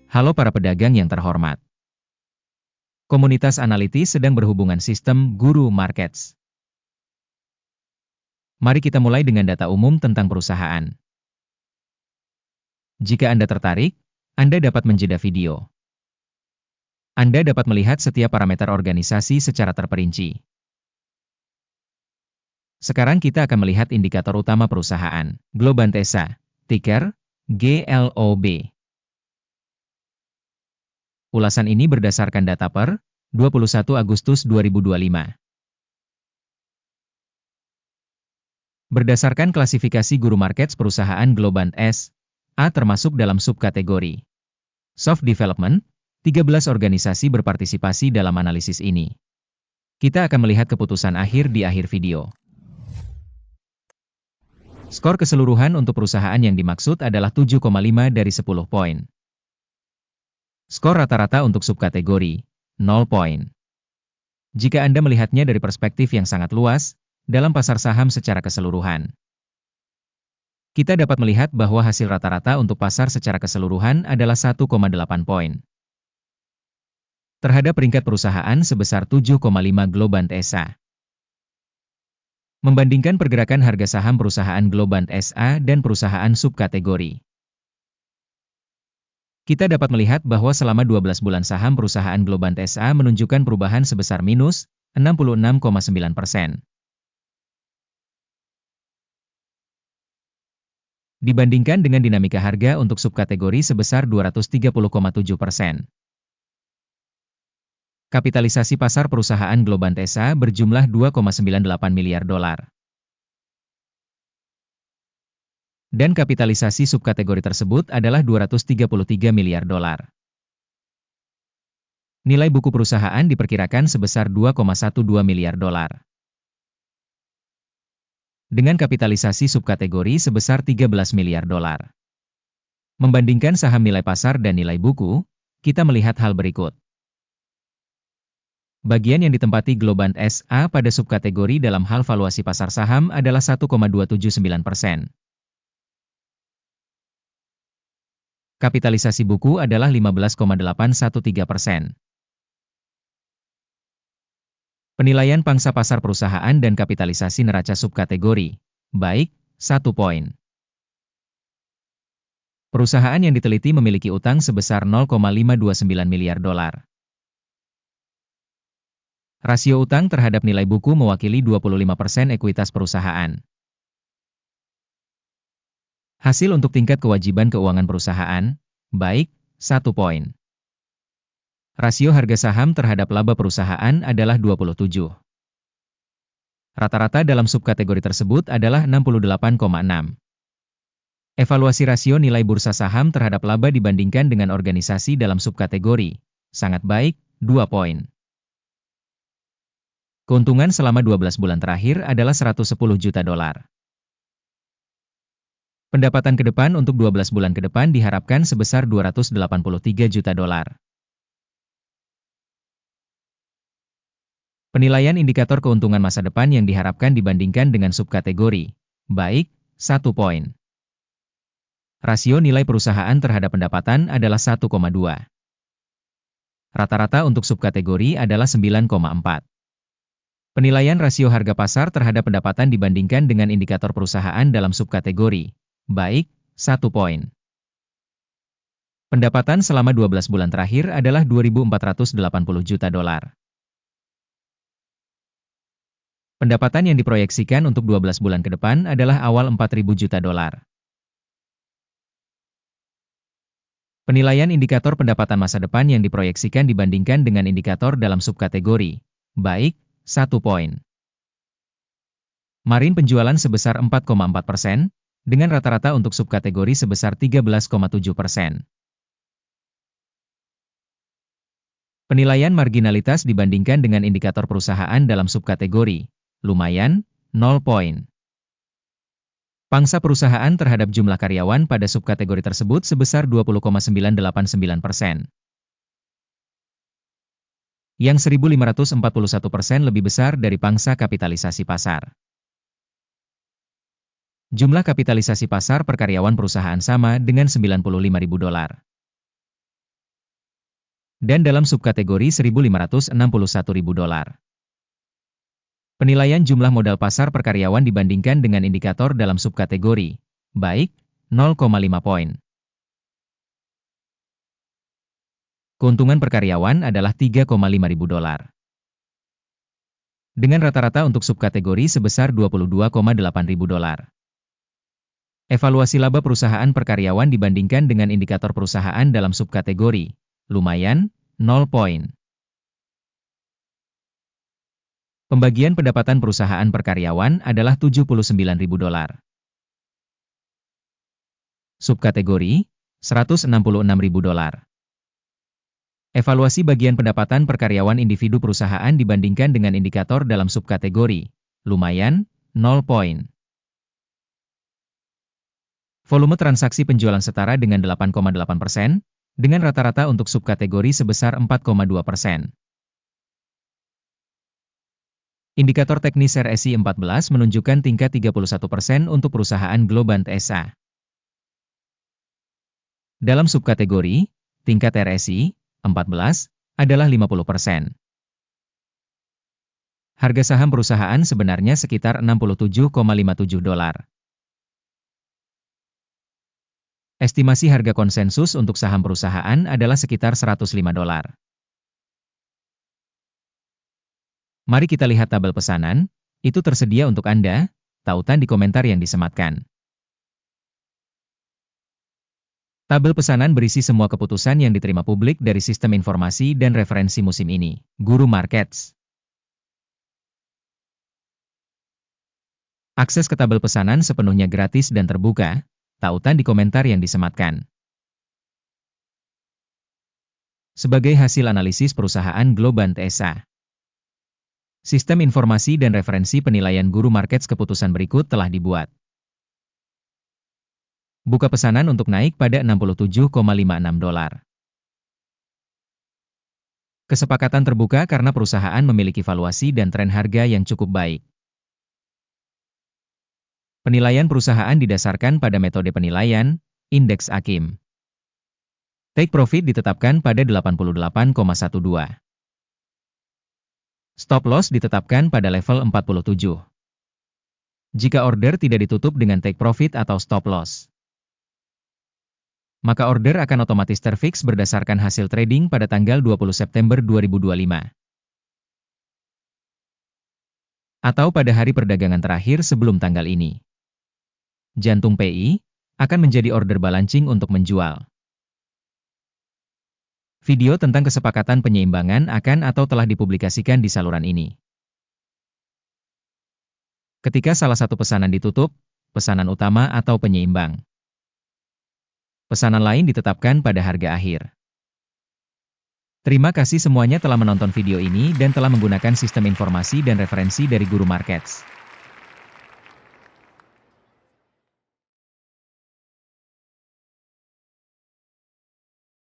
Halo para pedagang yang terhormat. Komunitas analitis sedang berhubungan sistem Guru Markets. Mari kita mulai dengan data umum tentang perusahaan. Jika Anda tertarik, Anda dapat menjeda video. Anda dapat melihat setiap parameter organisasi secara terperinci. Sekarang kita akan melihat indikator utama perusahaan, Globantesa, ticker GLOB. Ulasan ini berdasarkan data per 21 Agustus 2025. Berdasarkan klasifikasi Guru Markets perusahaan Globantesa, A termasuk dalam subkategori Soft Development, 13 organisasi berpartisipasi dalam analisis ini. Kita akan melihat keputusan akhir di akhir video. Skor keseluruhan untuk perusahaan yang dimaksud adalah 7,5 dari 10 poin. Skor rata-rata untuk subkategori, 0 poin. Jika Anda melihatnya dari perspektif yang sangat luas, dalam pasar saham secara keseluruhan, kita dapat melihat bahwa hasil rata-rata untuk pasar secara keseluruhan adalah 1,8 poin. Terhadap peringkat perusahaan sebesar 7,5 Globantesa. Membandingkan pergerakan harga saham perusahaan Globantesa dan perusahaan subkategori, kita dapat melihat bahwa selama 12 bulan saham perusahaan Globantesa menunjukkan perubahan sebesar minus 66,9%. Dibandingkan dengan dinamika harga untuk subkategori sebesar 230,7%. Kapitalisasi pasar perusahaan Globantesa berjumlah 2,98 miliar dolar. Dan kapitalisasi subkategori tersebut adalah 233 miliar dolar. Nilai buku perusahaan diperkirakan sebesar 2,12 miliar dolar. Dengan kapitalisasi subkategori sebesar 13 miliar dolar. Membandingkan saham nilai pasar dan nilai buku, kita melihat hal berikut. Bagian yang ditempati Globantesa pada subkategori dalam hal valuasi pasar saham adalah 1,279%. Kapitalisasi buku adalah 15,813%. Penilaian pangsa pasar perusahaan dan kapitalisasi neraca subkategori, baik, 1 poin. Perusahaan yang diteliti memiliki utang sebesar 0,529 miliar dolar. Rasio utang terhadap nilai buku mewakili 25% ekuitas perusahaan. Hasil untuk tingkat kewajiban keuangan perusahaan, baik, 1 poin. Rasio harga saham terhadap laba perusahaan adalah 27. Rata-rata dalam subkategori tersebut adalah 68,6. Evaluasi rasio nilai bursa saham terhadap laba dibandingkan dengan organisasi dalam subkategori, sangat baik, 2 poin. Keuntungan selama 12 bulan terakhir adalah 110 juta dolar. Pendapatan ke depan untuk 12 bulan ke depan diharapkan sebesar 283 juta dolar. Penilaian indikator keuntungan masa depan yang diharapkan dibandingkan dengan subkategori, baik, 1 poin. Rasio nilai perusahaan terhadap pendapatan adalah 1,2. Rata-rata untuk subkategori adalah 9,4. Penilaian rasio harga pasar terhadap pendapatan dibandingkan dengan indikator perusahaan dalam subkategori, baik, 1 poin. Pendapatan selama 12 bulan terakhir adalah 2.480 juta dolar. Pendapatan yang diproyeksikan untuk 12 bulan ke depan adalah awal 4.000 juta dolar. Penilaian indikator pendapatan masa depan yang diproyeksikan dibandingkan dengan indikator dalam subkategori, baik, 1 poin. Marine penjualan sebesar 4,4%, dengan rata-rata untuk subkategori sebesar 13,7%. Penilaian marginalitas dibandingkan dengan indikator perusahaan dalam subkategori, lumayan, 0 poin. Pangsa perusahaan terhadap jumlah karyawan pada subkategori tersebut sebesar 20,989%. Yang 1.541% lebih besar dari pangsa kapitalisasi pasar. Jumlah kapitalisasi pasar per karyawan perusahaan sama dengan 95.000 dolar. dan dalam subkategori $1.561.000. Penilaian jumlah modal pasar per karyawan dibandingkan dengan indikator dalam subkategori, baik, 0,5 poin. Keuntungan per karyawan adalah $3,5 ribu. Dengan rata-rata untuk subkategori sebesar $22,8 ribu. Evaluasi laba perusahaan per karyawan dibandingkan dengan indikator perusahaan dalam subkategori, lumayan, 0 poin. Pembagian pendapatan perusahaan per karyawan adalah $79 ribu. Subkategori, $166 ribu. Evaluasi bagian pendapatan per karyawan individu perusahaan dibandingkan dengan indikator dalam subkategori, lumayan, 0 poin. Volume transaksi penjualan setara dengan 8,8%, dengan rata-rata untuk subkategori sebesar 4,2%. Indikator teknis RSI 14 menunjukkan tingkat 31% untuk perusahaan Globant SA. Dalam subkategori, tingkat RSI 14 adalah 50%. Harga saham perusahaan sebenarnya sekitar $67,57. Estimasi harga konsensus untuk saham perusahaan adalah sekitar $105. Mari kita lihat tabel pesanan, itu tersedia untuk Anda, tautan di komentar yang disematkan. Tabel pesanan berisi semua keputusan yang diterima publik dari sistem informasi dan referensi musim ini, Guru Markets. Akses ke tabel pesanan sepenuhnya gratis dan terbuka, tautan di komentar yang disematkan. Sebagai hasil analisis perusahaan Globant SA. Sistem informasi dan referensi penilaian Guru Markets keputusan berikut telah dibuat. Buka pesanan untuk naik pada $67,56. Kesepakatan terbuka karena perusahaan memiliki valuasi dan tren harga yang cukup baik. Penilaian perusahaan didasarkan pada metode penilaian, Indeks AKIM. Take profit ditetapkan pada 88,12. Stop loss ditetapkan pada level 47. Jika order tidak ditutup dengan take profit atau stop loss, maka order akan otomatis terfix berdasarkan hasil trading pada tanggal 20 September 2025. Atau pada hari perdagangan terakhir sebelum tanggal ini. Jantung PI akan menjadi order balancing untuk menjual. Video tentang kesepakatan penyeimbangan akan atau telah dipublikasikan di saluran ini. Ketika salah satu pesanan ditutup, pesanan utama atau penyeimbang. Pesanan lain ditetapkan pada harga akhir. Terima kasih semuanya telah menonton video ini dan telah menggunakan sistem informasi dan referensi dari Guru Markets.